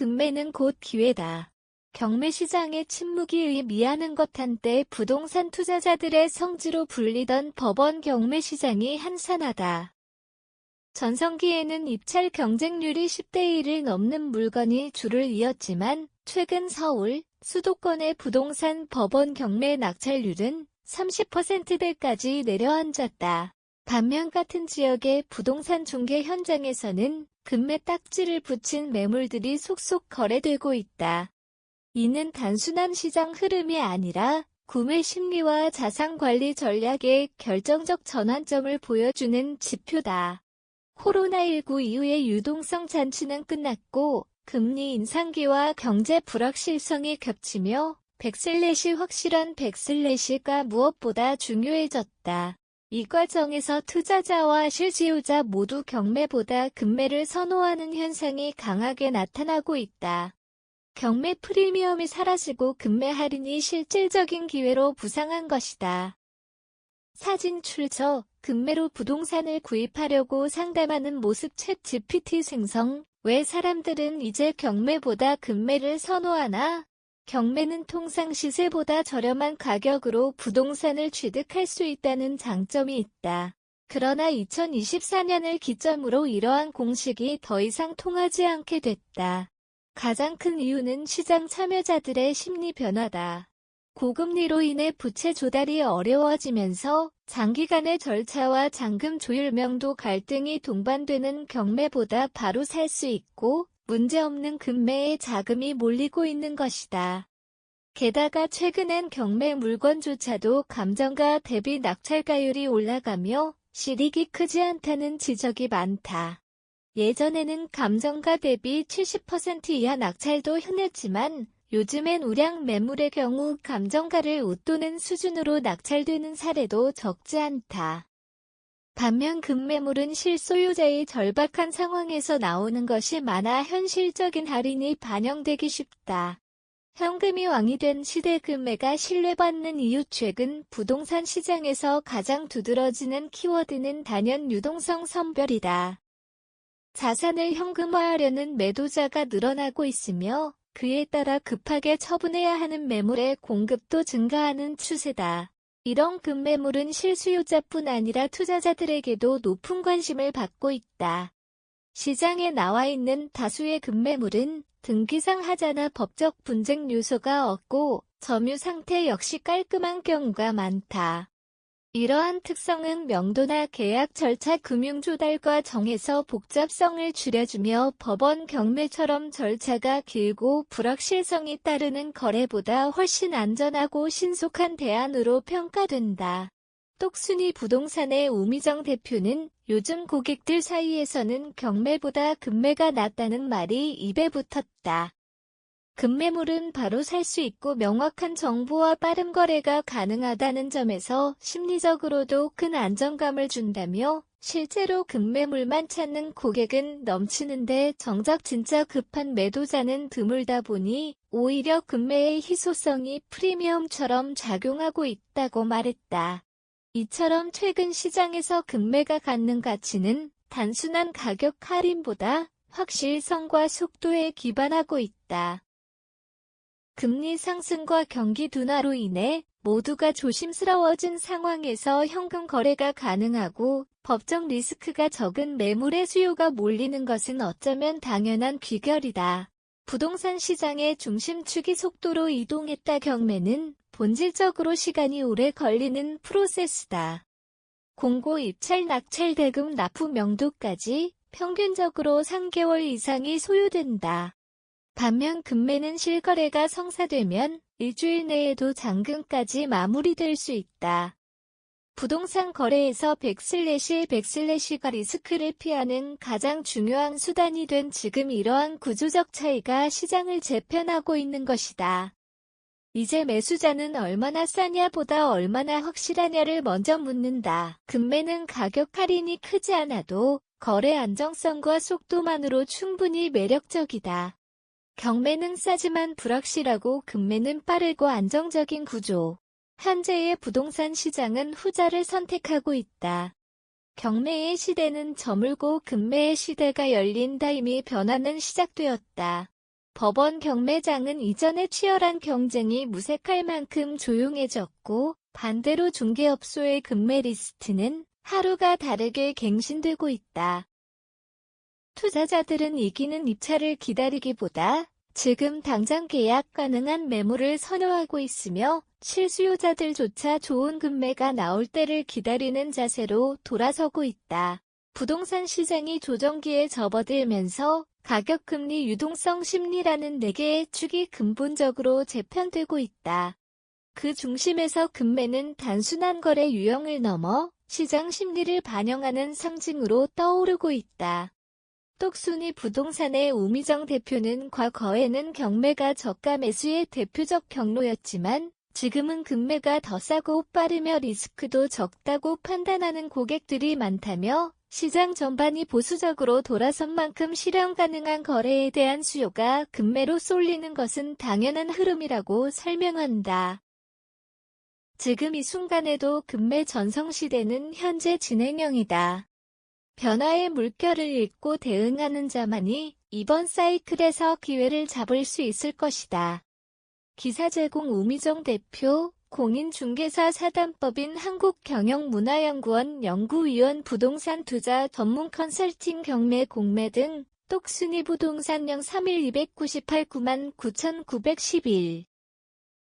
금매는 곧 기회다. 경매 시장의 침묵이 의미하는 것 한때 부동산 투자자들의 성지로 불리던 법원 경매 시장이 한산하다. 전성기에는 입찰 경쟁률이 10대 1을 넘는 물건이 줄을 이었지만 최근 서울, 수도권의 부동산 법원 경매 낙찰률은 30%대까지 내려앉았다. 반면 같은 지역의 부동산 중개 현장에서는 금매 딱지를 붙인 매물들이 속속 거래되고 있다. 이는 단순한 시장 흐름이 아니라 구매 심리와 자산관리 전략의 결정적 전환점을 보여주는 지표다. 코로나19 이후의 유동성 잔치는 끝났고 금리 인상기와 경제 불확실성이 겹치며 백슬래시 확실한 백슬래시가 무엇보다 중요해졌다. 이 과정에서 투자자와 실지우자 모두 경매보다 금매를 선호하는 현상이 강하게 나타나고 있다. 경매 프리미엄이 사라지고 금매 할인이 실질적인 기회로 부상한 것이다. 사진 출처, 금매로 부동산을 구입하려고 상담하는 모습 챗 GPT 생성. 왜 사람들은 이제 경매보다 금매를 선호하나? 경매는 통상 시세보다 저렴한 가격으로 부동산을 취득할 수 있다는 장점이 있다. 그러나 2024년을 기점으로 이러한 공식이 더 이상 통하지 않게 됐다. 가장 큰 이유는 시장 참여자들의 심리 변화다. 고금리로 인해 부채 조달이 어려워지면서 장기간의 절차와 잔금 조율 명도 갈등이 동반되는 경매보다 바로 살 수 있고 문제없는 금매에 자금이 몰리고 있는 것이다. 게다가 최근엔 경매 물건조차도 감정가 대비 낙찰가율이 올라가며 실익이 크지 않다는 지적이 많다. 예전에는 감정가 대비 70% 이하 낙찰도 흔했지만 요즘엔 우량 매물의 경우 감정가를 웃도는 수준으로 낙찰되는 사례도 적지 않다. 반면 금매물은 실소유자의 절박한 상황에서 나오는 것이 많아 현실적인 할인이 반영되기 쉽다. 현금이 왕이 된 시대 금매가 신뢰받는 이유 최근 부동산 시장에서 가장 두드러지는 키워드는 단연 유동성 선별이다. 자산을 현금화하려는 매도자가 늘어나고 있으며 그에 따라 급하게 처분해야 하는 매물의 공급도 증가하는 추세다. 이런 금매물은 실수요자뿐 아니라 투자자들에게도 높은 관심을 받고 있다. 시장에 나와 있는 다수의 금매물은 등기상 하자나 법적 분쟁 요소가 없고 점유 상태 역시 깔끔한 경우가 많다. 이러한 특성은 명도나 계약 절차 금융 조달과 정에서 복잡성을 줄여주며 법원 경매처럼 절차가 길고 불확실성이 따르는 거래보다 훨씬 안전하고 신속한 대안으로 평가된다. 똑순이 부동산의 우미정 대표는 요즘 고객들 사이에서는 경매보다 금매가 낫다는 말이 입에 붙었다. 금매물은 바로 살 수 있고 명확한 정보와 빠른 거래가 가능하다는 점에서 심리적으로도 큰 안정감을 준다며 실제로 금매물만 찾는 고객은 넘치는데 정작 진짜 급한 매도자는 드물다 보니 오히려 금매의 희소성이 프리미엄처럼 작용하고 있다고 말했다. 이처럼 최근 시장에서 금매가 갖는 가치는 단순한 가격 할인보다 확실성과 속도에 기반하고 있다. 금리 상승과 경기 둔화로 인해 모두가 조심스러워진 상황에서 현금 거래가 가능하고 법적 리스크가 적은 매물의 수요가 몰리는 것은 어쩌면 당연한 귀결이다. 부동산 시장의 중심축이 속도로 이동했다. 경매는 본질적으로 시간이 오래 걸리는 프로세스다. 공고 입찰 낙찰 대금 납부 명도까지 평균적으로 3개월 이상이 소요된다. 반면 금매는 실거래가 성사되면 일주일 내에도 잔금까지 마무리될 수 있다. 부동산 거래에서 백슬래시가 리스크를 피하는 가장 중요한 수단이 된 지금 이러한 구조적 차이가 시장을 재편하고 있는 것이다. 이제 매수자는 얼마나 싸냐보다 얼마나 확실하냐를 먼저 묻는다. 금매는 가격 할인이 크지 않아도 거래 안정성과 속도만으로 충분히 매력적이다. 경매는 싸지만 불확실하고 금매는 빠르고 안정적인 구조. 현재의 부동산 시장은 후자를 선택하고 있다. 경매의 시대는 저물고 금매의 시대가 열린다. 이미 변화는 시작되었다. 법원 경매장은 이전에 치열한 경쟁이 무색할 만큼 조용해졌고, 반대로 중개업소의 금매 리스트는 하루가 다르게 갱신되고 있다. 투자자들은 이기는 입찰을 기다리기보다 지금 당장 계약 가능한 매물을 선호하고 있으며, 실수요자들조차 좋은 금매가 나올 때를 기다리는 자세로 돌아서고 있다. 부동산 시장이 조정기에 접어들면서 가격금리 유동성 심리라는 4개의 축이 근본적으로 재편되고 있다. 그 중심에서 금매는 단순한 거래 유형을 넘어 시장 심리를 반영하는 상징으로 떠오르고 있다. 똑순이 부동산의 오미정 대표는 과거에는 경매가 저가 매수의 대표적 경로였지만 지금은 금매가 더 싸고 빠르며 리스크도 적다고 판단하는 고객들이 많다며, 시장 전반이 보수적으로 돌아선 만큼 실현 가능한 거래에 대한 수요가 금매로 쏠리는 것은 당연한 흐름이라고 설명한다. 지금 이 순간에도 금매 전성시대는 현재 진행형이다. 변화의 물결을 읽고 대응하는 자만이 이번 사이클에서 기회를 잡을 수 있을 것이다. 기사 제공 우미정 대표, 공인중개사 사단법인 한국경영문화연구원 연구위원 부동산 투자 전문 컨설팅 경매 공매 등 똑순이 부동산령 3일 298 99,911